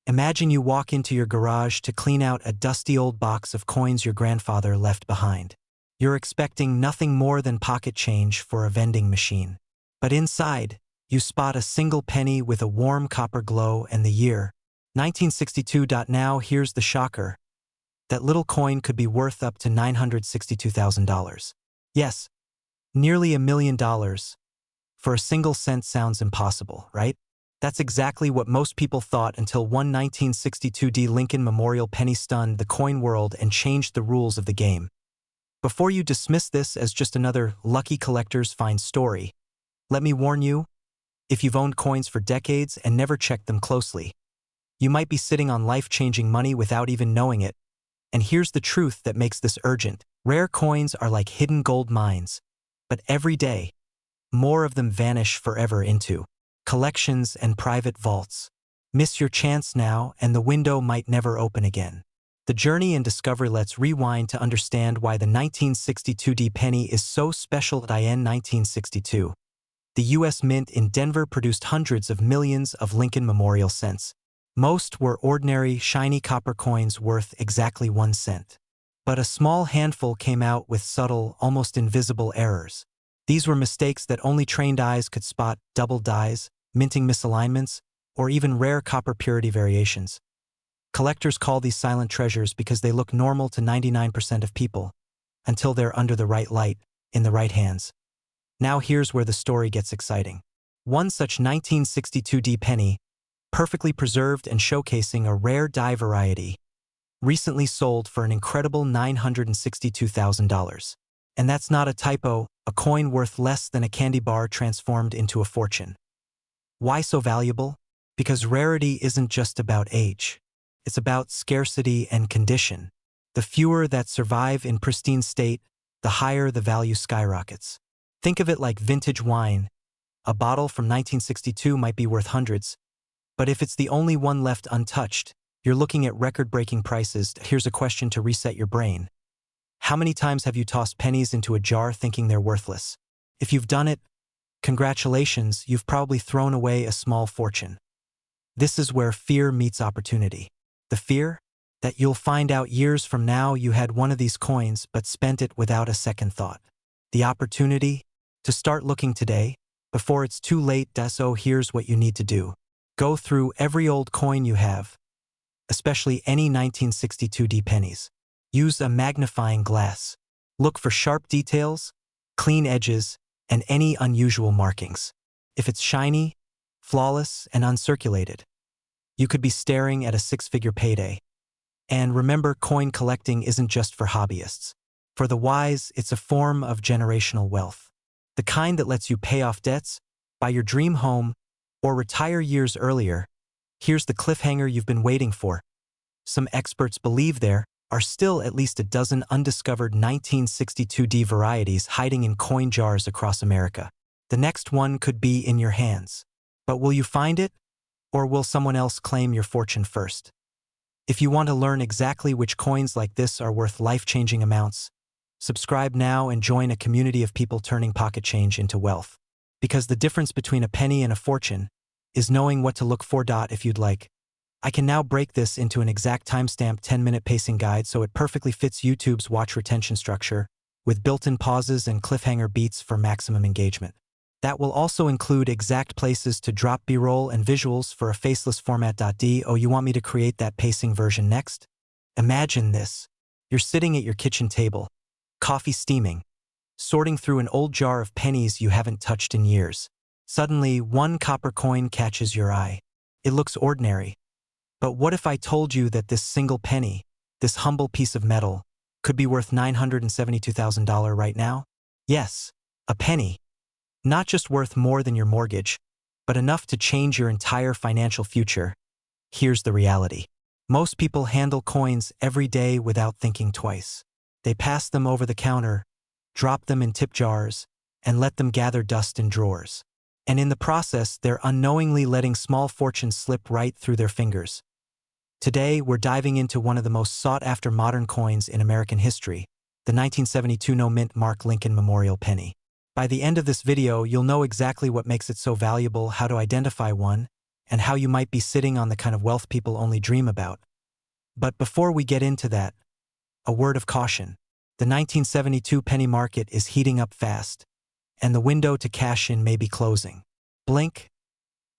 Imagine you walk into your garage to clean out a dusty old box of coins your grandfather left behind. You're expecting nothing more than pocket change for a vending machine. But inside, you spot a single penny with a warm copper glow and the year 1962. Now here's the shocker. That little coin could be worth up to $962,000. Yes, nearly $1 million. For a single cent sounds impossible, right? That's exactly what most people thought until one 1962 Lincoln Memorial penny stunned the coin world and changed the rules of the game. Before you dismiss this as just another lucky collector's find story, let me warn you, if you've owned coins for decades and never checked them closely, you might be sitting on life-changing money without even knowing it. And here's the truth that makes this urgent. Rare coins are like hidden gold mines, but every day, more of them vanish forever into collections and private vaults. Miss your chance now, and the window might never open again. The journey and discovery. Let's rewind to understand why the 1962 penny is so special. In 1962, the U.S. Mint in Denver produced hundreds of millions of Lincoln Memorial cents. Most were ordinary, shiny copper coins worth exactly 1 cent. But a small handful came out with subtle, almost invisible errors. These were mistakes that only trained eyes could spot: double dies, minting misalignments, or even rare copper purity variations. Collectors call these silent treasures because they look normal to 99% of people, until they're under the right light, in the right hands. Now here's where the story gets exciting. One such 1962 penny, perfectly preserved and showcasing a rare die variety, recently sold for an incredible $962,000. And that's not a typo, a coin worth less than a candy bar transformed into a fortune. Why so valuable? Because rarity isn't just about age. It's about scarcity and condition. The fewer that survive in pristine state, the higher the value skyrockets. Think of it like vintage wine. A bottle from 1962 might be worth hundreds, but if it's the only one left untouched, you're looking at record-breaking prices. Here's a question to reset your brain. How many times have you tossed pennies into a jar thinking they're worthless? If you've done it, congratulations, you've probably thrown away a small fortune. This is where fear meets opportunity. The fear? That you'll find out years from now you had one of these coins but spent it without a second thought. The opportunity? To start looking today, before it's too late. So here's what you need to do. Go through every old coin you have, especially any 1962 pennies. Use a magnifying glass. Look for sharp details, clean edges, and any unusual markings. If it's shiny, flawless, and uncirculated, you could be staring at a six-figure payday. And remember, coin collecting isn't just for hobbyists. For the wise, it's a form of generational wealth. The kind that lets you pay off debts, buy your dream home, or retire years earlier. Here's the cliffhanger you've been waiting for. Some experts believe there are still at least a dozen undiscovered 1962 varieties hiding in coin jars across America. The next one could be in your hands. But will you find it? Or will someone else claim your fortune first? If you want to learn exactly which coins like this are worth life-changing amounts, subscribe now and join a community of people turning pocket change into wealth. Because the difference between a penny and a fortune is knowing what to look for. If you'd like, I can now break this into an exact timestamp 10-minute pacing guide so it perfectly fits YouTube's watch retention structure, with built-in pauses and cliffhanger beats for maximum engagement. That will also include exact places to drop B-roll and visuals for a faceless format. Oh, you want me to create that pacing version next? Imagine this. You're sitting at your kitchen table, coffee steaming, sorting through an old jar of pennies you haven't touched in years. Suddenly, one copper coin catches your eye. It looks ordinary. But what if I told you that this single penny, this humble piece of metal, could be worth $972,000 right now? Yes, a penny. Not just worth more than your mortgage, but enough to change your entire financial future. Here's the reality. Most people handle coins every day without thinking twice. They pass them over the counter, drop them in tip jars, and let them gather dust in drawers. And in the process, they're unknowingly letting small fortunes slip right through their fingers. Today, we're diving into one of the most sought-after modern coins in American history, the 1972 no-mint Mark Lincoln Memorial Penny. By the end of this video, you'll know exactly what makes it so valuable, how to identify one, and how you might be sitting on the kind of wealth people only dream about. But before we get into that, a word of caution. The 1972 penny market is heating up fast, and the window to cash in may be closing. Blink,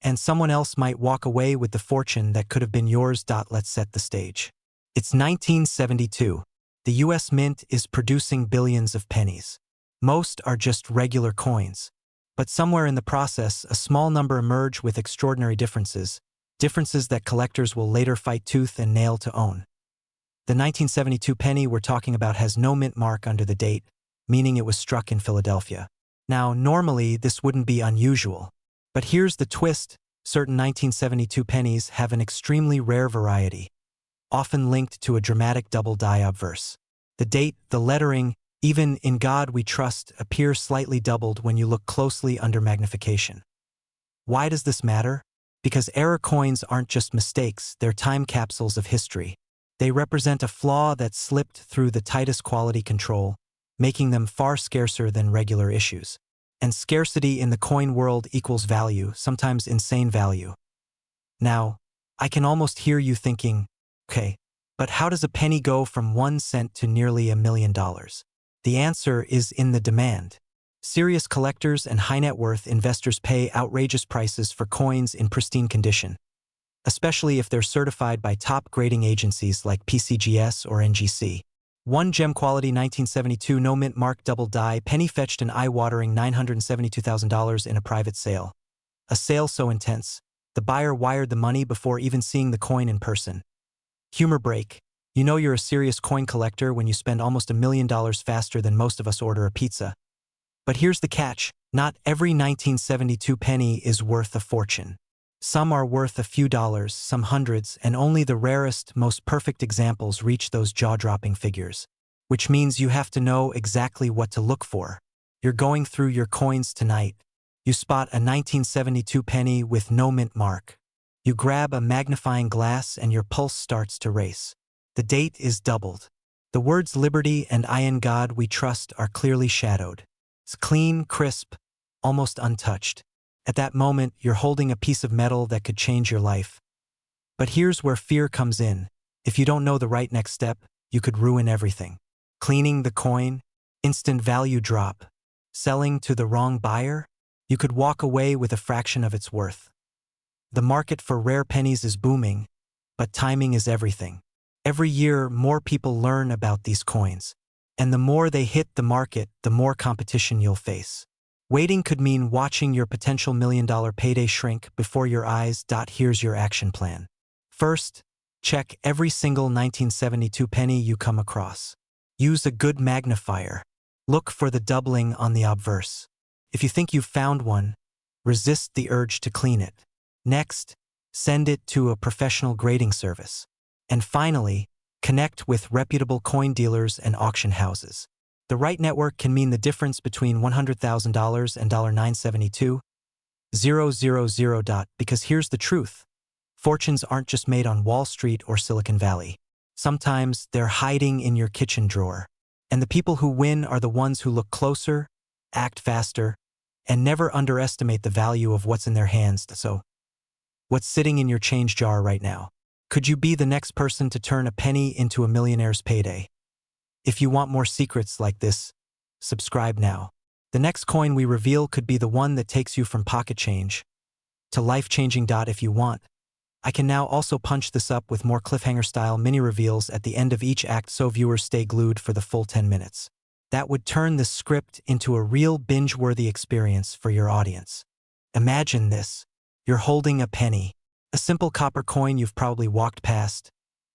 and someone else might walk away with the fortune that could have been yours. Let's set the stage. It's 1972. The US Mint is producing billions of pennies. Most are just regular coins. But somewhere in the process, a small number emerge with extraordinary differences that collectors will later fight tooth and nail to own. The 1972 penny we're talking about has no mint mark under the date, meaning it was struck in Philadelphia. Now, normally this wouldn't be unusual. But here's the twist: certain 1972 pennies have an extremely rare variety, often linked to a dramatic double-die obverse. The date, the lettering, even "In God We Trust" appear slightly doubled when you look closely under magnification. Why does this matter? Because error coins aren't just mistakes, they're time capsules of history. They represent a flaw that slipped through the tightest quality control, making them far scarcer than regular issues. And scarcity in the coin world equals value, sometimes insane value. Now, I can almost hear you thinking, okay, but how does a penny go from 1 cent to nearly $1 million? The answer is in the demand. Serious collectors and high-net-worth investors pay outrageous prices for coins in pristine condition, especially if they're certified by top grading agencies like PCGS or NGC. One gem-quality 1972 no-mint mark double-die penny fetched an eye-watering $972,000 in a private sale. A sale so intense, the buyer wired the money before even seeing the coin in person. Humor break. You know you're a serious coin collector when you spend almost $1 million faster than most of us order a pizza. But here's the catch: not every 1972 penny is worth a fortune. Some are worth a few dollars, some hundreds, and only the rarest, most perfect examples reach those jaw-dropping figures. Which means you have to know exactly what to look for. You're going through your coins tonight. You spot a 1972 penny with no mint mark. You grab a magnifying glass and your pulse starts to race. The date is doubled. The words "Liberty" and "I in God We Trust" are clearly shadowed. It's clean, crisp, almost untouched. At that moment, you're holding a piece of metal that could change your life. But here's where fear comes in. If you don't know the right next step, you could ruin everything. Cleaning the coin, instant value drop. Selling to the wrong buyer, you could walk away with a fraction of its worth. The market for rare pennies is booming, but timing is everything. Every year, more people learn about these coins. And the more they hit the market, the more competition you'll face. Waiting could mean watching your potential $1 million payday shrink before your eyes. Here's your action plan. First, check every single 1972 penny you come across. Use a good magnifier. Look for the doubling on the obverse. If you think you've found one, resist the urge to clean it. Next, send it to a professional grading service. And finally, connect with reputable coin dealers and auction houses. The right network can mean the difference between $100,000 and $972,000. Because here's the truth. Fortunes aren't just made on Wall Street or Silicon Valley. Sometimes they're hiding in your kitchen drawer. And the people who win are the ones who look closer, act faster, and never underestimate the value of what's in their hands. So, what's sitting in your change jar right now? Could you be the next person to turn a penny into a millionaire's payday? If you want more secrets like this, subscribe now. The next coin we reveal could be the one that takes you from pocket change to life-changing. If you want, I can now also punch this up with more cliffhanger-style mini-reveals at the end of each act so viewers stay glued for the full 10 minutes. That would turn the script into a real binge-worthy experience for your audience. Imagine this. You're holding a penny, a simple copper coin you've probably walked past,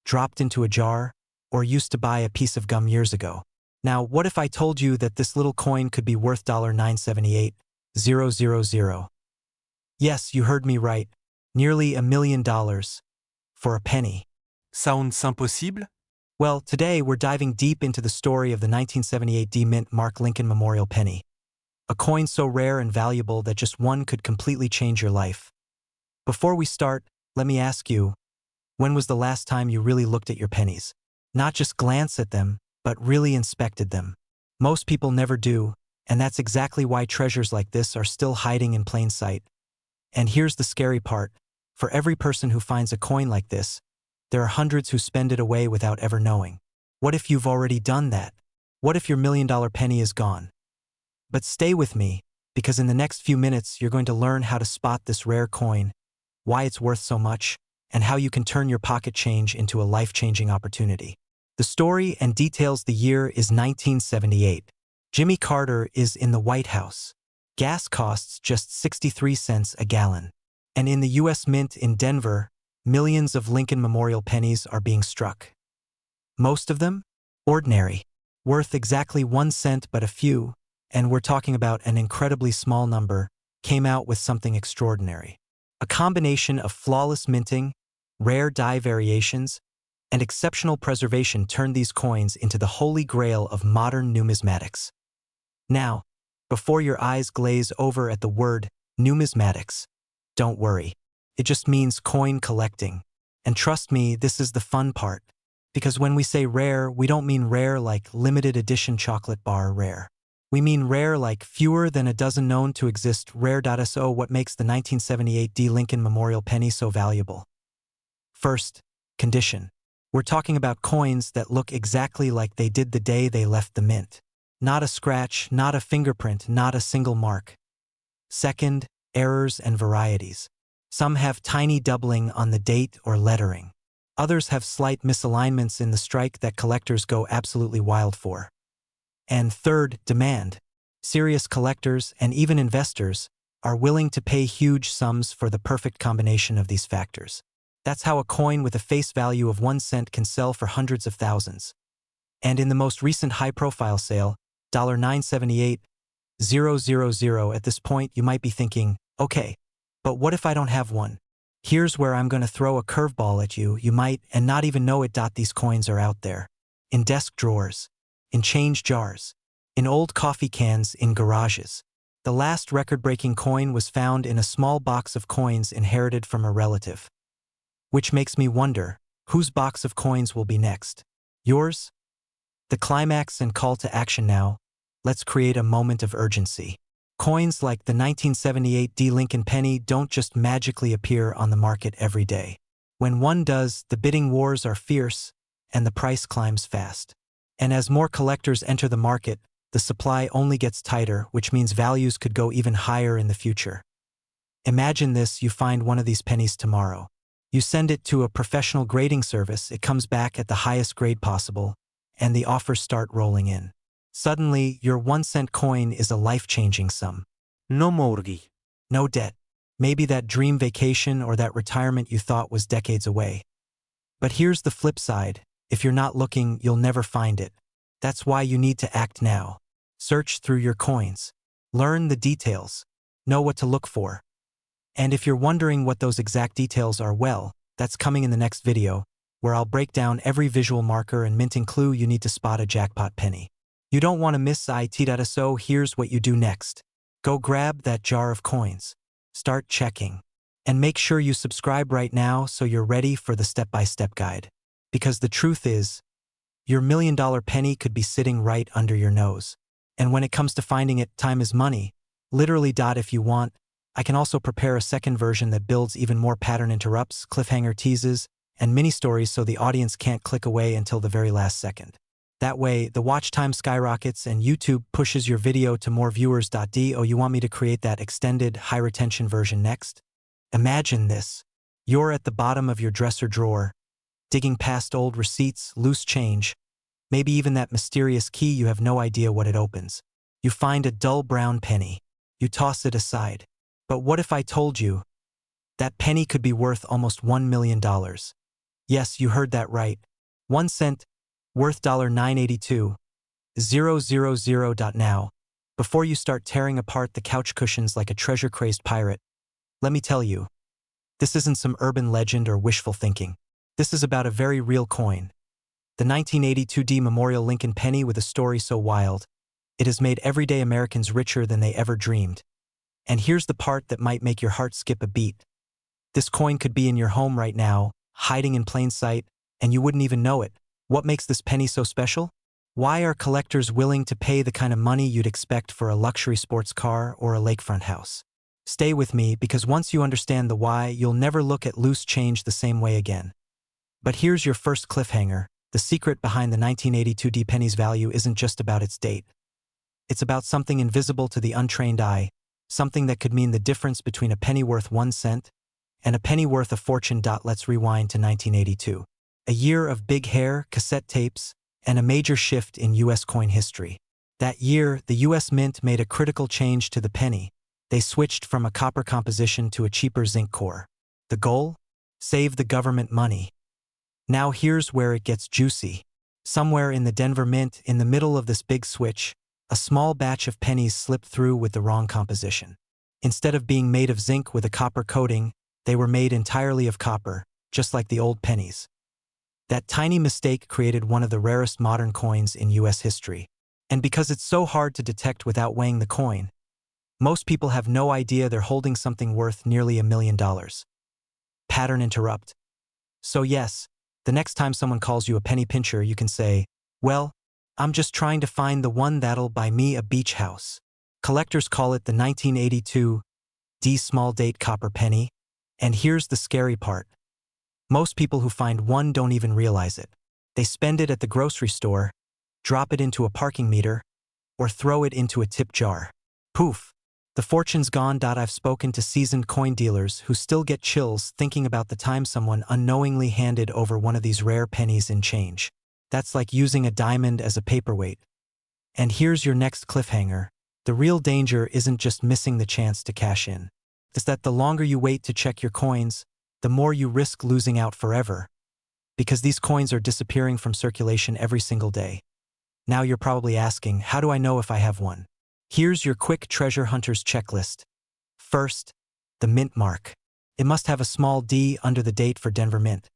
dropped into a jar, or used to buy a piece of gum years ago. Now, what if I told you that this little coin could be worth $978,000? Yes, you heard me right. Nearly $1 million for a penny. Sounds impossible? Well, today we're diving deep into the story of the 1978 D-Mint Mark Lincoln Memorial Penny. A coin so rare and valuable that just one could completely change your life. Before we start, let me ask you, when was the last time you really looked at your pennies? Not just glance at them, but really inspected them. Most people never do, and that's exactly why treasures like this are still hiding in plain sight. And here's the scary part. For every person who finds a coin like this, there are hundreds who spend it away without ever knowing. What if you've already done that? What if your $1,000,000 penny is gone? But stay with me, because in the next few minutes you're going to learn how to spot this rare coin, why it's worth so much, and how you can turn your pocket change into a life-changing opportunity. The story and details. The year is 1978. Jimmy Carter is in the White House. Gas costs just 63 cents a gallon. And in the U.S. Mint in Denver, millions of Lincoln Memorial pennies are being struck. Most of them? Ordinary. Worth exactly 1 cent, but a few, and we're talking about an incredibly small number, came out with something extraordinary. A combination of flawless minting, rare die variations, and exceptional preservation turned these coins into the holy grail of modern numismatics. Now, before your eyes glaze over at the word numismatics, don't worry. It just means coin collecting. And trust me, this is the fun part. Because when we say rare, we don't mean rare like limited edition chocolate bar rare. We mean rare like fewer than a dozen known to exist rare.so. What makes the 1978 D Lincoln Memorial penny so valuable? First, condition. We're talking about coins that look exactly like they did the day they left the mint. Not a scratch, not a fingerprint, not a single mark. Second, errors and varieties. Some have tiny doubling on the date or lettering. Others have slight misalignments in the strike that collectors go absolutely wild for. And third, demand. Serious collectors and even investors are willing to pay huge sums for the perfect combination of these factors. That's how a coin with a face value of 1 cent can sell for hundreds of thousands. And in the most recent high-profile sale, $978,000, at this point you might be thinking, okay, but what if I don't have one? Here's where I'm going to throw a curveball at you. You might and not even know it. These coins are out there. In desk drawers, in change jars, in old coffee cans, in garages. The last record-breaking coin was found in a small box of coins inherited from a relative. Which makes me wonder, whose box of coins will be next? Yours? The climax and call to action now. Let's create a moment of urgency. Coins like the 1978 D Lincoln penny don't just magically appear on the market every day. When one does, the bidding wars are fierce, and the price climbs fast. And as more collectors enter the market, the supply only gets tighter, which means values could go even higher in the future. Imagine this: you find one of these pennies tomorrow. You send it to a professional grading service, it comes back at the highest grade possible, and the offers start rolling in. Suddenly, your 1 cent coin is a life-changing sum. No mortgage. No debt. Maybe that dream vacation or that retirement you thought was decades away. But here's the flip side. If you're not looking, you'll never find it. That's why you need to act now. Search through your coins. Learn the details. Know what to look for. And if you're wondering what those exact details are, well, that's coming in the next video, where I'll break down every visual marker and minting clue you need to spot a jackpot penny. You don't want to miss it. So here's what you do next. Go grab that jar of coins. Start checking. And make sure you subscribe right now so you're ready for the step-by-step guide. Because the truth is, your $1,000,000 penny could be sitting right under your nose. And when it comes to finding it, time is money. Literally. If you want, I can also prepare a second version that builds even more pattern interrupts, cliffhanger teases, and mini-stories so the audience can't click away until the very last second. That way, the watch time skyrockets and YouTube pushes your video to more viewers. Do you want me to create that extended, high-retention version next? Imagine this. You're at the bottom of your dresser drawer, digging past old receipts, loose change, maybe even that mysterious key. You have no idea what it opens. You find a dull brown penny. You toss it aside. But what if I told you that penny could be worth almost $1 million? Yes, you heard that right. 1 cent, worth $982,000. Now, before you start tearing apart the couch cushions like a treasure-crazed pirate, let me tell you, this isn't some urban legend or wishful thinking. This is about a very real coin. The 1982 D Memorial Lincoln penny, with a story so wild, it has made everyday Americans richer than they ever dreamed. And here's the part that might make your heart skip a beat. This coin could be in your home right now, hiding in plain sight, and you wouldn't even know it. What makes this penny so special? Why are collectors willing to pay the kind of money you'd expect for a luxury sports car or a lakefront house? Stay with me because once you understand the why, you'll never look at loose change the same way again. But here's your first cliffhanger. The secret behind the 1982 D penny's value isn't just about its date. It's about something invisible to the untrained eye, something that could mean the difference between a penny worth 1 cent and a penny worth a fortune. Let's rewind to 1982. A year of big hair, cassette tapes, and a major shift in U.S. coin history. That year, the U.S. Mint made a critical change to the penny. They switched from a copper composition to a cheaper zinc core. The goal? Save the government money. Now here's where it gets juicy. Somewhere in the Denver Mint, in the middle of this big switch, a small batch of pennies slipped through with the wrong composition. Instead of being made of zinc with a copper coating, they were made entirely of copper, just like the old pennies. That tiny mistake created one of the rarest modern coins in U.S. history. And because it's so hard to detect without weighing the coin, most people have no idea they're holding something worth nearly $1 million. Pattern interrupt. So yes, the next time someone calls you a penny pincher, you can say, well, I'm just trying to find the one that'll buy me a beach house. Collectors call it the 1982 D small date copper penny. And here's the scary part. Most people who find one don't even realize it. They spend it at the grocery store, drop it into a parking meter, or throw it into a tip jar. Poof! The fortune's gone. I've spoken to seasoned coin dealers who still get chills thinking about the time someone unknowingly handed over one of these rare pennies in change. That's like using a diamond as a paperweight. And here's your next cliffhanger. The real danger isn't just missing the chance to cash in. It's that the longer you wait to check your coins, the more you risk losing out forever. Because these coins are disappearing from circulation every single day. Now you're probably asking, how do I know if I have one? Here's your quick treasure hunter's checklist. First, the mint mark. It must have a small d under the date for Denver Mint.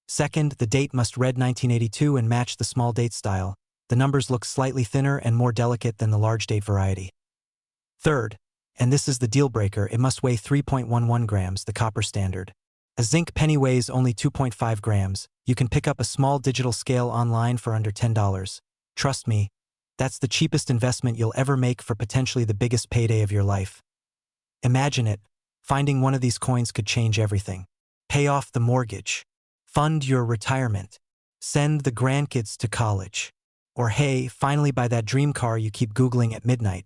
Second, the date must read 1982 and match the small date style. The numbers look slightly thinner and more delicate than the large date variety. Third, and this is the deal breaker, it must weigh 3.11 grams, the copper standard. A zinc penny weighs only 2.5 grams. You can pick up a small digital scale online for under $10. Trust me, that's the cheapest investment you'll ever make for potentially the biggest payday of your life. Imagine it. Finding one of these coins could change everything. Pay off the mortgage. Fund your retirement. Send the grandkids to college. Or hey, finally buy that dream car you keep Googling at midnight.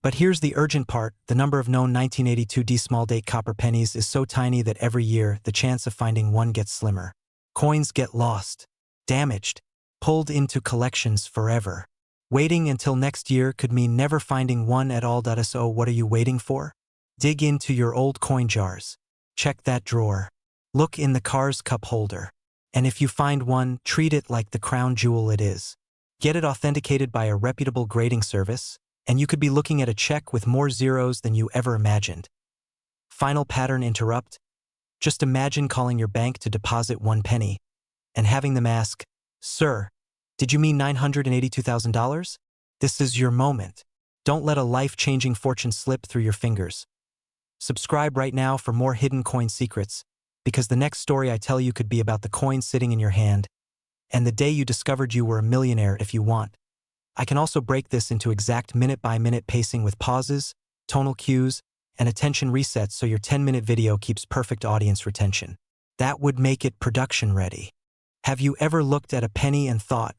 But here's the urgent part. The number of known 1982 D small date copper pennies is so tiny that every year the chance of finding one gets slimmer. Coins get lost, damaged, pulled into collections forever. Waiting until next year could mean never finding one at all. So what are you waiting for? Dig into your old coin jars. Check that drawer. Look in the car's cup holder. And if you find one, treat it like the crown jewel it is. Get it authenticated by a reputable grading service, and you could be looking at a check with more zeros than you ever imagined. Final pattern interrupt. Just imagine calling your bank to deposit 1 penny and having them ask, "Sir, did you mean $982,000? This is your moment. Don't let a life-changing fortune slip through your fingers." Subscribe right now for more hidden coin secrets, because the next story I tell you could be about the coin sitting in your hand and the day you discovered you were a millionaire if you want. I can also break this into exact minute-by-minute pacing with pauses, tonal cues, and attention resets so your 10-minute video keeps perfect audience retention. That would make it production ready. Have you ever looked at a penny and thought,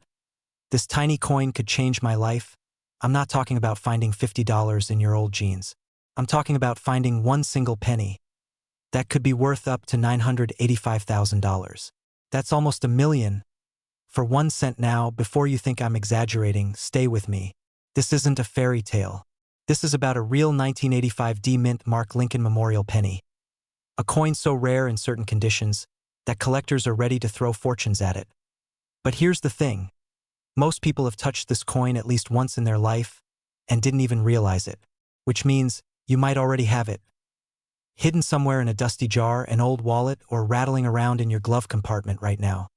this tiny coin could change my life? I'm not talking about finding $50 in your old jeans. I'm talking about finding one single penny that could be worth up to $985,000. That's almost $1 million. For 1 cent now. Before you think I'm exaggerating, stay with me. This isn't a fairy tale. This is about a real 1985 D Mint Mark Lincoln Memorial penny. A coin so rare in certain conditions that collectors are ready to throw fortunes at it. But here's the thing. Most people have touched this coin at least once in their life and didn't even realize it, which means you might already have it. Hidden somewhere in a dusty jar, an old wallet, or rattling around in your glove compartment right now.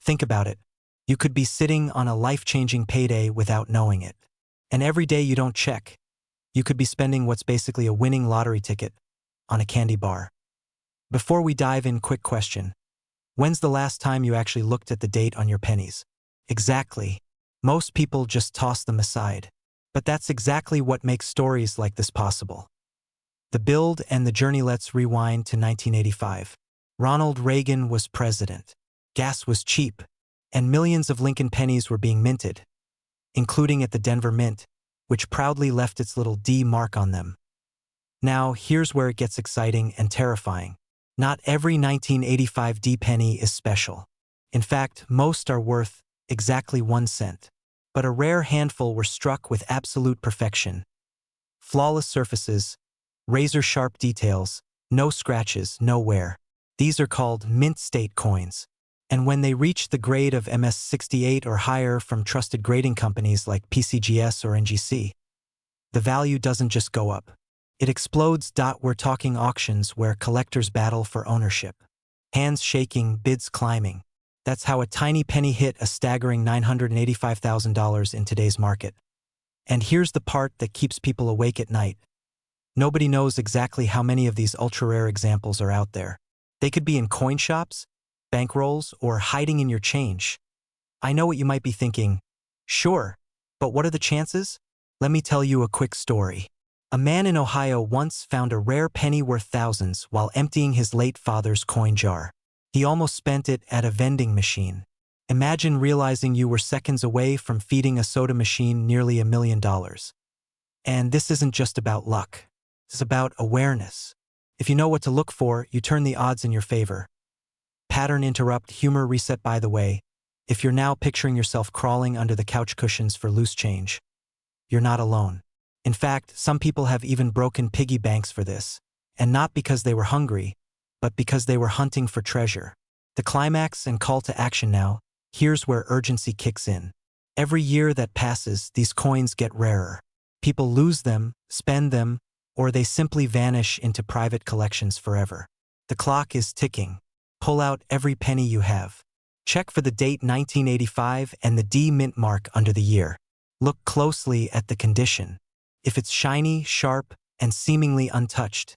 Think about it. You could be sitting on a life-changing payday without knowing it. And every day you don't check, you could be spending what's basically a winning lottery ticket on a candy bar. Before we dive in, quick question. When's the last time you actually looked at the date on your pennies? Exactly. Most people just toss them aside. But that's exactly what makes stories like this possible. The build and the journey. Let's rewind to 1985. Ronald Reagan was president. Gas was cheap, and millions of Lincoln pennies were being minted, including at the Denver Mint, which proudly left its little D mark on them. Now, here's where it gets exciting and terrifying. Not every 1985 D penny is special. In fact, most are worth exactly 1 cent. But a rare handful were struck with absolute perfection. Flawless surfaces, razor-sharp details, no scratches, no wear. These are called mint state coins. And when they reach the grade of MS-68 or higher from trusted grading companies like PCGS or NGC, the value doesn't just go up. It explodes. We're talking auctions where collectors battle for ownership. Hands shaking, bids climbing. That's how a tiny penny hit a staggering $985,000 in today's market. And here's the part that keeps people awake at night. Nobody knows exactly how many of these ultra-rare examples are out there. They could be in coin shops, bankrolls, or hiding in your change. I know what you might be thinking. Sure, but what are the chances? Let me tell you a quick story. A man in Ohio once found a rare penny worth thousands while emptying his late father's coin jar. He almost spent it at a vending machine. Imagine realizing you were seconds away from feeding a soda machine nearly $1 million. And this isn't just about luck. It's about awareness. If you know what to look for, you turn the odds in your favor. Pattern interrupt, humor reset. By the way, if you're now picturing yourself crawling under the couch cushions for loose change, you're not alone. In fact, some people have even broken piggy banks for this, and not because they were hungry, but because they were hunting for treasure. The climax and call to action now. Here's where urgency kicks in. Every year that passes, these coins get rarer. People lose them, spend them, or they simply vanish into private collections forever. The clock is ticking. Pull out every penny you have. Check for the date 1985 and the D mint mark under the year. Look closely at the condition. If it's shiny, sharp, and seemingly untouched,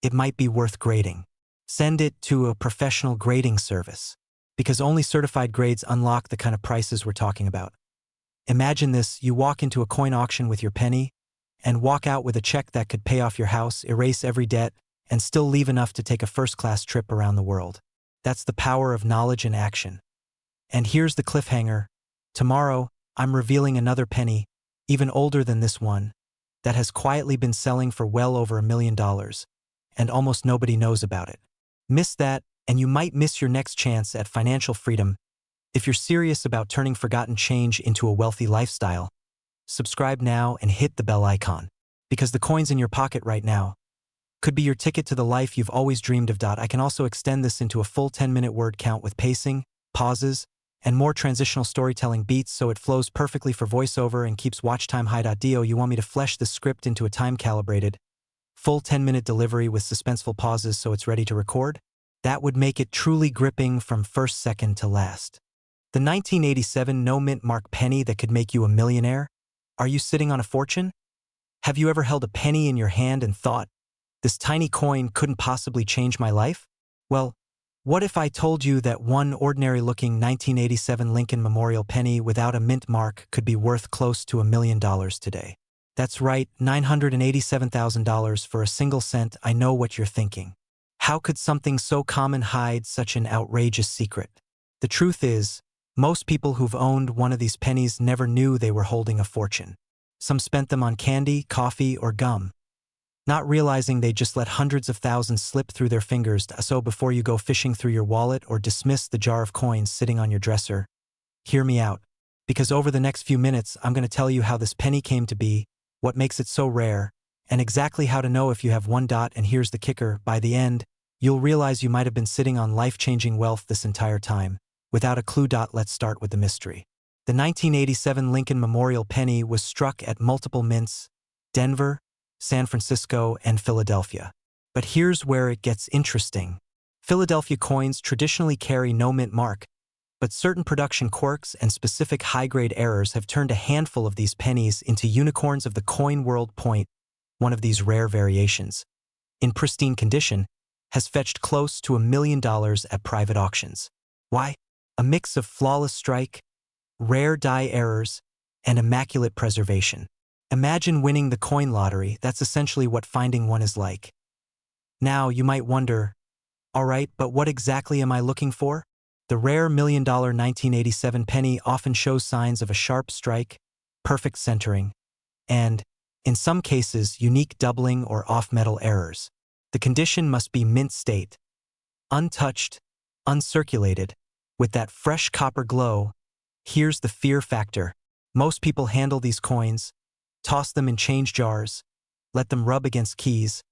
it might be worth grading. Send it to a professional grading service, because only certified grades unlock the kind of prices we're talking about. Imagine this: you walk into a coin auction with your penny and walk out with a check that could pay off your house, erase every debt, and still leave enough to take a first-class trip around the world. That's the power of knowledge and action. And here's the cliffhanger. Tomorrow, I'm revealing another penny, even older than this one, that has quietly been selling for well over $1 million, and almost nobody knows about it. Miss that, and you might miss your next chance at financial freedom. If you're serious about turning forgotten change into a wealthy lifestyle, subscribe now and hit the bell icon, because the coins in your pocket right now could be your ticket to the life you've always dreamed of. I can also extend this into a full 10-minute word count with pacing, pauses, and more transitional storytelling beats so it flows perfectly for voiceover and keeps watch time high. You want me to flesh the script into a time-calibrated, full 10-minute delivery with suspenseful pauses so it's ready to record? That would make it truly gripping from first second to last. The 1987 no-mint mark penny that could make you a millionaire? Are you sitting on a fortune? Have you ever held a penny in your hand and thought, this tiny coin couldn't possibly change my life? Well, what if I told you that one ordinary-looking 1987 Lincoln Memorial penny without a mint mark could be worth close to $1 million today? That's right, $987,000 for a single cent. I know what you're thinking. How could something so common hide such an outrageous secret? The truth is, most people who've owned one of these pennies never knew they were holding a fortune. Some spent them on candy, coffee, or gum, not realizing they just let hundreds of thousands slip through their fingers. So before you go fishing through your wallet or dismiss the jar of coins sitting on your dresser, hear me out, because over the next few minutes I'm going to tell you how this penny came to be, what makes it so rare, and exactly how to know if you have one. And here's the kicker: by the end, you'll realize you might have been sitting on life-changing wealth this entire time, without a clue. Let's start with the mystery. The 1987 Lincoln Memorial penny was struck at multiple mints: Denver, San Francisco, and Philadelphia. But here's where it gets interesting. Philadelphia coins traditionally carry no mint mark, but certain production quirks and specific high-grade errors have turned a handful of these pennies into unicorns of the coin world. One of these rare variations, in pristine condition, has fetched close to $1 million at private auctions. Why? A mix of flawless strike, rare die errors, and immaculate preservation. Imagine winning the coin lottery. That's essentially what finding one is like. Now, you might wonder, alright, but what exactly am I looking for? The rare $1,000,000 1987 penny often shows signs of a sharp strike, perfect centering, and, in some cases, unique doubling or off-metal errors. The condition must be mint state, untouched, uncirculated, with that fresh copper glow. Here's the fear factor. Most people handle these coins, toss them in change jars, let them rub against keys,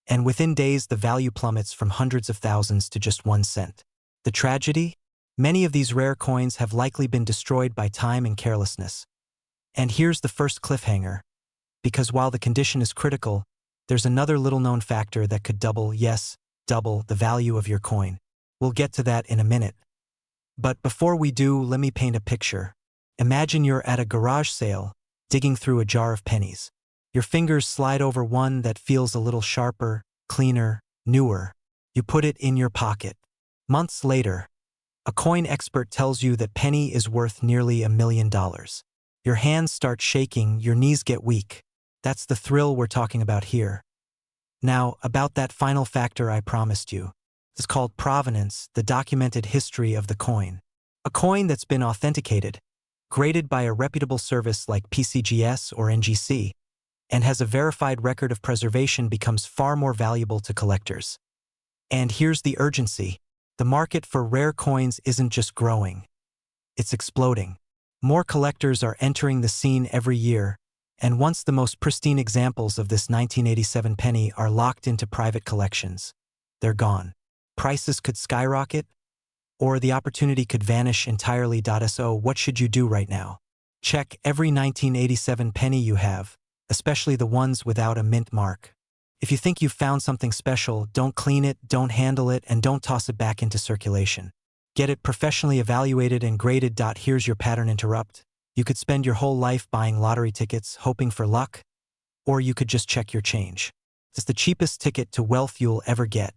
and within days the value plummets from hundreds of thousands to just 1 cent. The tragedy? Many of these rare coins have likely been destroyed by time and carelessness. And here's the first cliffhanger. Because while the condition is critical, there's another little-known factor that could double, yes, double, the value of your coin. We'll get to that in a minute. But before we do, let me paint a picture. Imagine you're at a garage sale, digging through a jar of pennies. Your fingers slide over one that feels a little sharper, cleaner, newer. You put it in your pocket. Months later, a coin expert tells you that penny is worth nearly $1,000,000. Your hands start shaking, your knees get weak. That's the thrill we're talking about here. Now, about that final factor I promised you. It's called provenance, the documented history of the coin. A coin that's been authenticated, graded by a reputable service like PCGS or NGC, and has a verified record of preservation becomes far more valuable to collectors. And here's the urgency. The market for rare coins isn't just growing. It's exploding. More collectors are entering the scene every year, and once the most pristine examples of this 1987 penny are locked into private collections, they're gone. Prices could skyrocket, or the opportunity could vanish entirely. So what should you do right now? Check every 1987 penny you have, especially the ones without a mint mark. If you think you've found something special, don't clean it, don't handle it, and don't toss it back into circulation. Get it professionally evaluated and graded. Here's your pattern interrupt. You could spend your whole life buying lottery tickets, hoping for luck, or you could just check your change. It's the cheapest ticket to wealth you'll ever get.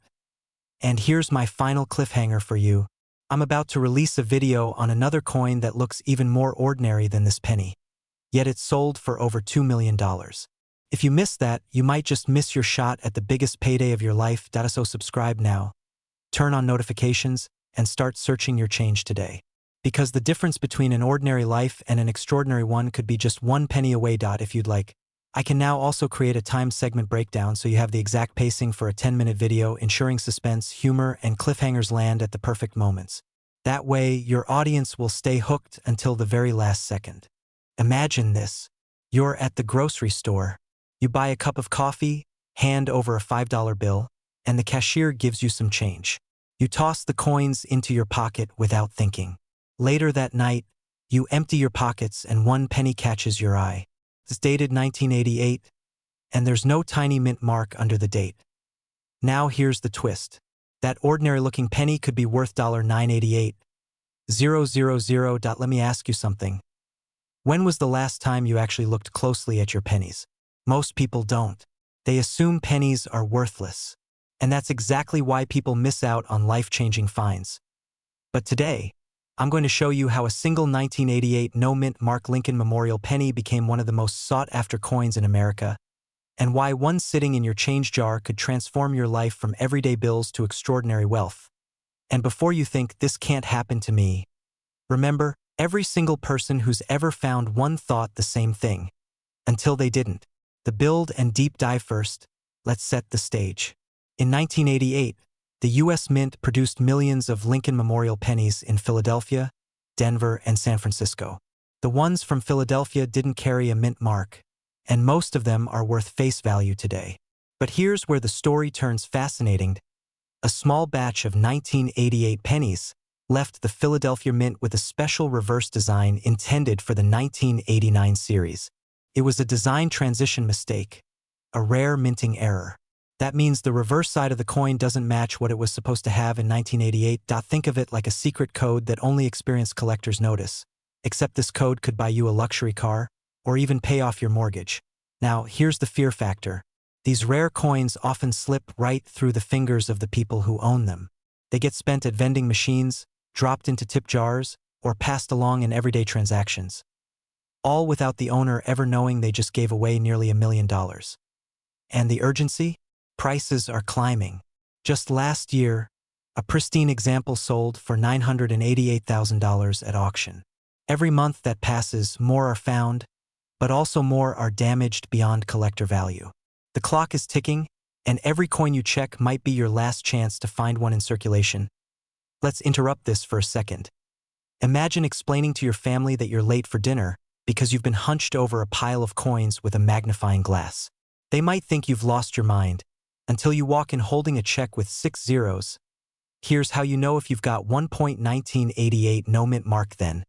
And here's my final cliffhanger for you. I'm about to release a video on another coin that looks even more ordinary than this penny. Yet it's sold for over $2 million. If you missed that, you might just miss your shot at the biggest payday of your life. So subscribe now, turn on notifications, and start searching your change today. Because the difference between an ordinary life and an extraordinary one could be just one penny away. If you'd like, I can now also create a time segment breakdown so you have the exact pacing for a 10-minute video, ensuring suspense, humor, and cliffhangers land at the perfect moments. That way, your audience will stay hooked until the very last second. Imagine this. You're at the grocery store. You buy a cup of coffee, hand over a $5 bill, and the cashier gives you some change. You toss the coins into your pocket without thinking. Later that night, you empty your pockets and one penny catches your eye. It's dated 1988, and there's no tiny mint mark under the date. Now here's the twist. That ordinary-looking penny could be worth $988,000. Let me ask you something. When was the last time you actually looked closely at your pennies? Most people don't. They assume pennies are worthless. And that's exactly why people miss out on life-changing finds. But today, I'm going to show you how a single 1988 no-mint mark Lincoln Memorial penny became one of the most sought-after coins in America, and why one sitting in your change jar could transform your life from everyday bills to extraordinary wealth. And before you think this can't happen to me, remember, every single person who's ever found one thought the same thing, until they didn't. The build and deep dive first, let's set the stage. In 1988, the U.S. Mint produced millions of Lincoln Memorial pennies in Philadelphia, Denver, and San Francisco. The ones from Philadelphia didn't carry a mint mark, and most of them are worth face value today. But here's where the story turns fascinating. A small batch of 1988 pennies left the Philadelphia Mint with a special reverse design intended for the 1989 series. It was a design transition mistake, a rare minting error. That means the reverse side of the coin doesn't match what it was supposed to have in 1988. Think of it like a secret code that only experienced collectors notice. Except this code could buy you a luxury car, or even pay off your mortgage. Now, here's the fear factor. These rare coins often slip right through the fingers of the people who own them. They get spent at vending machines, dropped into tip jars, or passed along in everyday transactions. all without the owner ever knowing they just gave away nearly $1 million. And the urgency? Prices are climbing. Just last year, a pristine example sold for $988,000 at auction. Every month that passes, more are found, but also more are damaged beyond collector value. The clock is ticking, and every coin you check might be your last chance to find one in circulation. Let's interrupt this for a second. Imagine explaining to your family that you're late for dinner because you've been hunched over a pile of coins with a magnifying glass. They might think you've lost your mind until you walk in holding a check with 6 zeros. Here's how you know if you've got 1.1988 no mint mark then.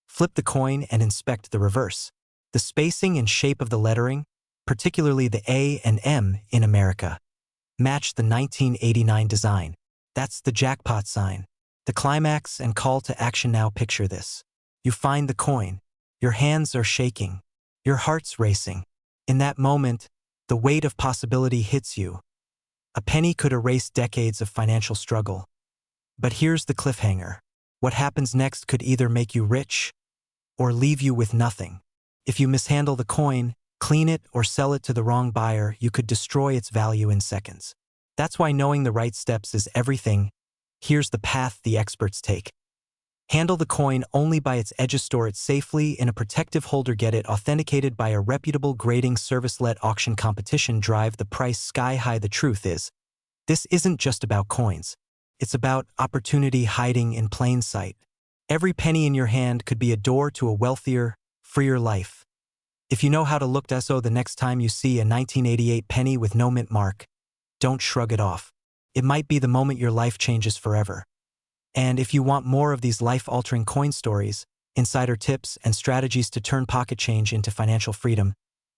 Flip the coin and inspect the reverse. The spacing and shape of the lettering, particularly the A and M in America, match the 1989 design. That's the jackpot sign. The climax and call to action now. Picture this. You find the coin. Your hands are shaking. Your heart's racing. In that moment, the weight of possibility hits you. A penny could erase decades of financial struggle. But here's the cliffhanger. What happens next could either make you rich or leave you with nothing. If you mishandle the coin, clean it, or sell it to the wrong buyer, you could destroy its value in seconds. That's why knowing the right steps is everything. Here's the path the experts take. Handle the coin only by its edges. Store it safely in a protective holder. Get it authenticated by a reputable grading service. Let auction competition drive the price sky high. The truth is, this isn't just about coins. It's about opportunity hiding in plain sight. Every penny in your hand could be a door to a wealthier, freer life. If you know how to look, so the next time you see a 1988 penny with no mint mark, don't shrug it off. It might be the moment your life changes forever. And if you want more of these life-altering coin stories, insider tips, and strategies to turn pocket change into financial freedom,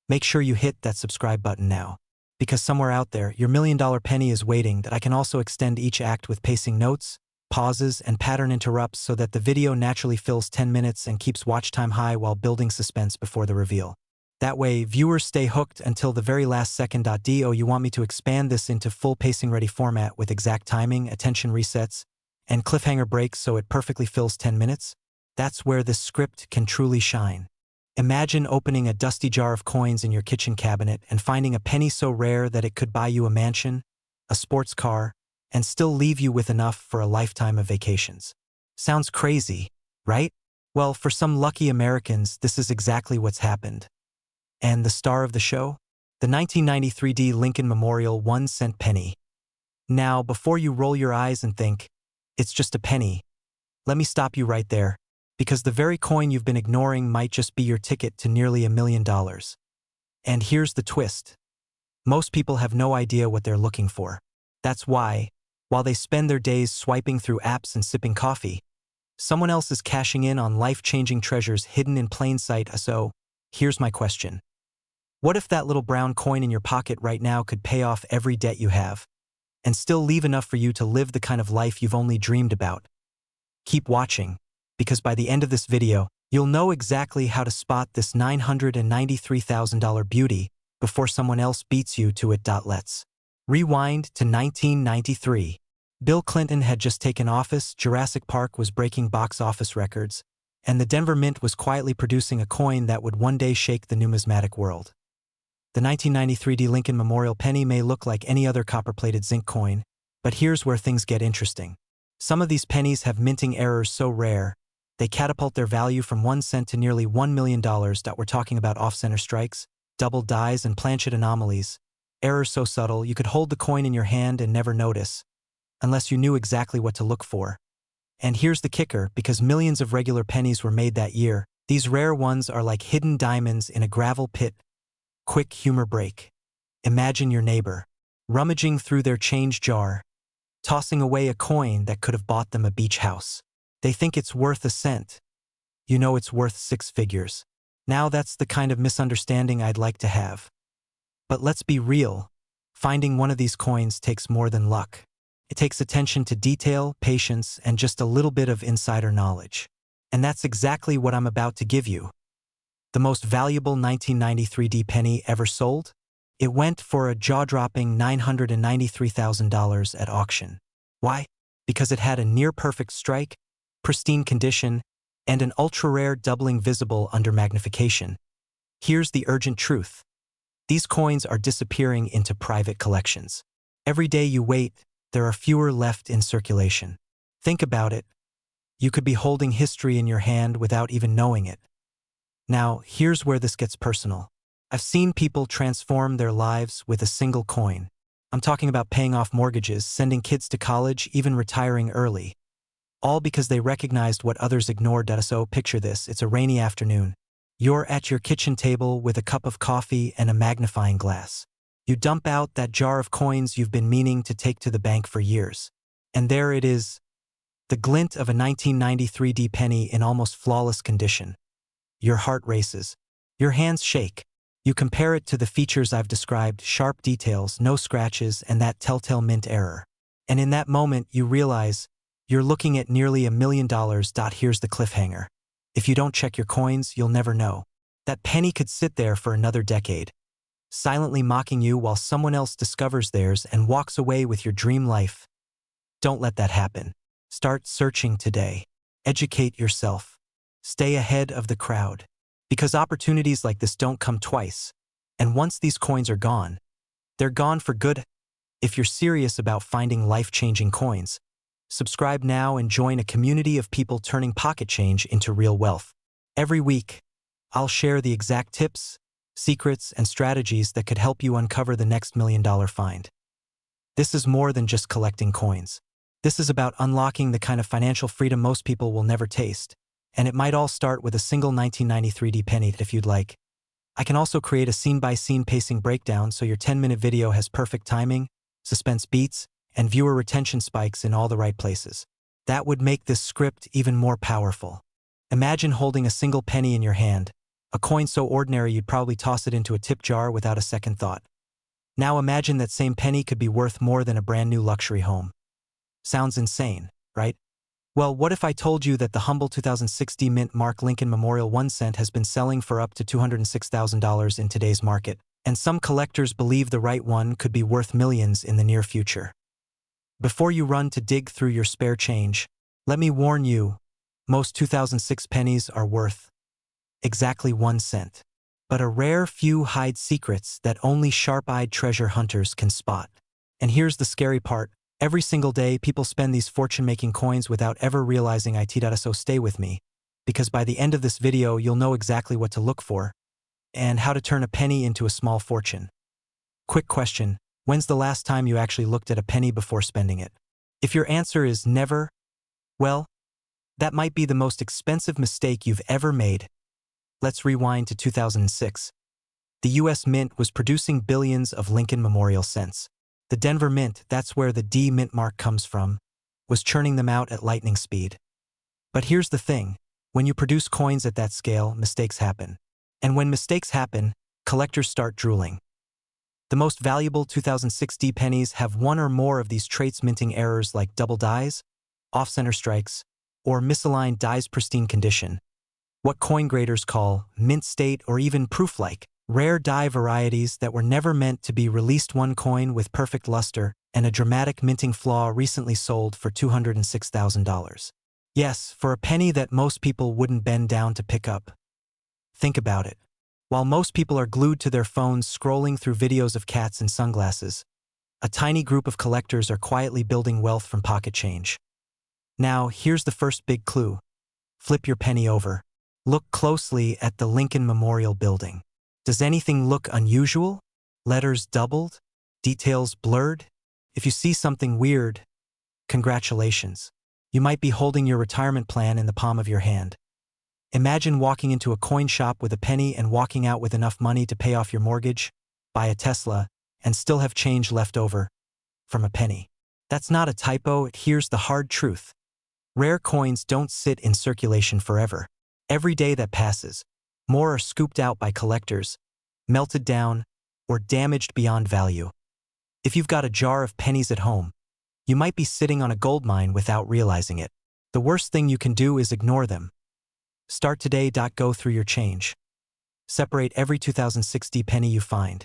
make sure you hit that subscribe button now. Because somewhere out there, your $1 million penny is waiting. That I can also extend each act with pacing notes, pauses, and pattern interrupts so that the video naturally fills 10 minutes and keeps watch time high while building suspense before the reveal. That way, viewers stay hooked until the very last second. Do you want me to expand this into full pacing-ready format with exact timing, attention resets, and cliffhanger breaks so it perfectly fills 10 minutes? That's where this script can truly shine. Imagine opening a dusty jar of coins in your kitchen cabinet and finding a penny so rare that it could buy you a mansion, a sports car, and still leave you with enough for a lifetime of vacations. Sounds crazy, right? Well, for some lucky Americans, this is exactly what's happened. And the star of the show? The 1993 Lincoln Memorial 1-cent penny. Now, before you roll your eyes and think, it's just a penny, let me stop you right there, because the very coin you've been ignoring might just be your ticket to nearly $1 million. And here's the twist. Most people have no idea what they're looking for. That's why, while they spend their days swiping through apps and sipping coffee, someone else is cashing in on life-changing treasures hidden in plain sight. So, here's my question. What if that little brown coin in your pocket right now could pay off every debt you have, and still leave enough for you to live the kind of life you've only dreamed about? Keep watching, because by the end of this video, you'll know exactly how to spot this $993,000 beauty before someone else beats you to it. Let's rewind to 1993. Bill Clinton had just taken office, Jurassic Park was breaking box office records, and the Denver Mint was quietly producing a coin that would one day shake the numismatic world. The 1993 Lincoln Memorial penny may look like any other copper-plated zinc coin, but here's where things get interesting. Some of these pennies have minting errors so rare, they catapult their value from 1 cent to nearly $1 million. We're talking about off-center strikes, double dies, and planchet anomalies. Errors so subtle you could hold the coin in your hand and never notice, unless you knew exactly what to look for. And here's the kicker, because millions of regular pennies were made that year, these rare ones are like hidden diamonds in a gravel pit. Quick humor break. Imagine your neighbor rummaging through their change jar, tossing away a coin that could have bought them a beach house. They think it's worth a cent. You know it's worth 6 figures. Now that's the kind of misunderstanding I'd like to have. But let's be real. Finding one of these coins takes more than luck. It takes attention to detail, patience, and just a little bit of insider knowledge. And that's exactly what I'm about to give you. The most valuable 1993 penny ever sold? It went for a jaw-dropping $993,000 at auction. Why? Because it had a near-perfect strike, pristine condition, and an ultra-rare doubling visible under magnification. Here's the urgent truth. These coins are disappearing into private collections. Every day you wait, there are fewer left in circulation. Think about it. You could be holding history in your hand without even knowing it. Now, here's where this gets personal. I've seen people transform their lives with a single coin. I'm talking about paying off mortgages, sending kids to college, even retiring early. All because they recognized what others ignored. So picture this, it's a rainy afternoon. You're at your kitchen table with a cup of coffee and a magnifying glass. You dump out that jar of coins you've been meaning to take to the bank for years. And there it is, the glint of a 1993 D penny in almost flawless condition. Your heart races. Your hands shake. You compare it to the features I've described: sharp details, no scratches, and that telltale mint error. And in that moment, you realize you're looking at nearly $1 million. Here's the cliffhanger. If you don't check your coins, you'll never know. That penny could sit there for another decade, silently mocking you while someone else discovers theirs and walks away with your dream life. Don't let that happen. Start searching today. Educate yourself. Stay ahead of the crowd. Because opportunities like this don't come twice. And once these coins are gone, they're gone for good. If you're serious about finding life-changing coins, subscribe now and join a community of people turning pocket change into real wealth. Every week, I'll share the exact tips, secrets, and strategies that could help you uncover the next $1 million find. This is more than just collecting coins. This is about unlocking the kind of financial freedom most people will never taste. And it might all start with a single 1993 D penny if you'd like. I can also create a scene-by-scene pacing breakdown so your 10-minute video has perfect timing, suspense beats, and viewer retention spikes in all the right places. That would make this script even more powerful. Imagine holding a single penny in your hand, a coin so ordinary you'd probably toss it into a tip jar without a second thought. Now imagine that same penny could be worth more than a brand new luxury home. Sounds insane, right? Well, what if I told you that the humble 2006 D Mint Mark Lincoln Memorial 1 cent has been selling for up to $206,000 in today's market, and some collectors believe the right one could be worth millions in the near future? Before you run to dig through your spare change, let me warn you, most 2006 pennies are worth exactly 1 cent. But a rare few hide secrets that only sharp-eyed treasure hunters can spot. And here's the scary part. Every single day, people spend these fortune-making coins without ever realizing it. So stay with me, because by the end of this video, you'll know exactly what to look for and how to turn a penny into a small fortune. Quick question, when's the last time you actually looked at a penny before spending it? If your answer is never, well, that might be the most expensive mistake you've ever made. Let's rewind to 2006. The US Mint was producing billions of Lincoln Memorial cents. The Denver Mint, that's where the D Mint mark comes from, was churning them out at lightning speed. But here's the thing, when you produce coins at that scale, mistakes happen. And when mistakes happen, collectors start drooling. The most valuable 2006 D pennies have one or more of these traits: minting errors like double dies, off-center strikes, or misaligned dies pristine condition. What coin graders call mint state, or even proof-like. Rare die varieties that were never meant to be released. One coin with perfect luster and a dramatic minting flaw recently sold for $206,000. Yes, for a penny that most people wouldn't bend down to pick up. Think about it. While most people are glued to their phones scrolling through videos of cats in sunglasses, a tiny group of collectors are quietly building wealth from pocket change. Now, here's the first big clue. Flip your penny over. Look closely at the Lincoln Memorial building. Does anything look unusual? Letters doubled? Details blurred? If you see something weird, congratulations. You might be holding your retirement plan in the palm of your hand. Imagine walking into a coin shop with a penny and walking out with enough money to pay off your mortgage, buy a Tesla, and still have change left over from a penny. That's not a typo. Here's the hard truth. Rare coins don't sit in circulation forever. Every day that passes, more are scooped out by collectors, melted down, or damaged beyond value. If you've got a jar of pennies at home, you might be sitting on a gold mine without realizing it. The worst thing you can do is ignore them. Start today. Go through your change. Separate every 2006 D penny you find.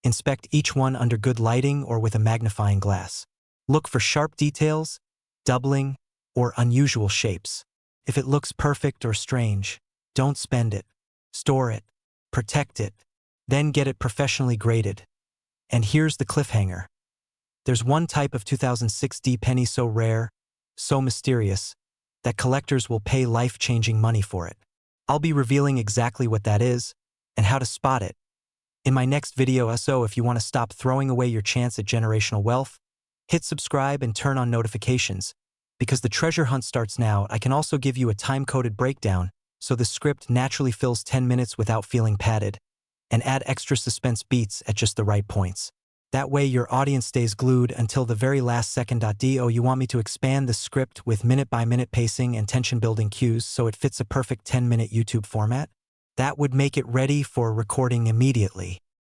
Inspect each one under good lighting or with a magnifying glass. Look for sharp details, doubling, or unusual shapes. If it looks perfect or strange, don't spend it. Store it. Protect it. Then get it professionally graded. And here's the cliffhanger. There's one type of 2006 penny so rare, so mysterious, that collectors will pay life-changing money for it. I'll be revealing exactly what that is and how to spot it in my next video. So if you want to stop throwing away your chance at generational wealth, hit subscribe and turn on notifications, because the treasure hunt starts now. I can also give you a time-coded breakdown, so the script naturally fills 10 minutes without feeling padded, and add extra suspense beats at just the right points. That way your audience stays glued until the very last second. Do you want me to expand the script with minute-by-minute pacing and tension-building cues so it fits a perfect 10-minute YouTube format? That would make it ready for recording immediately.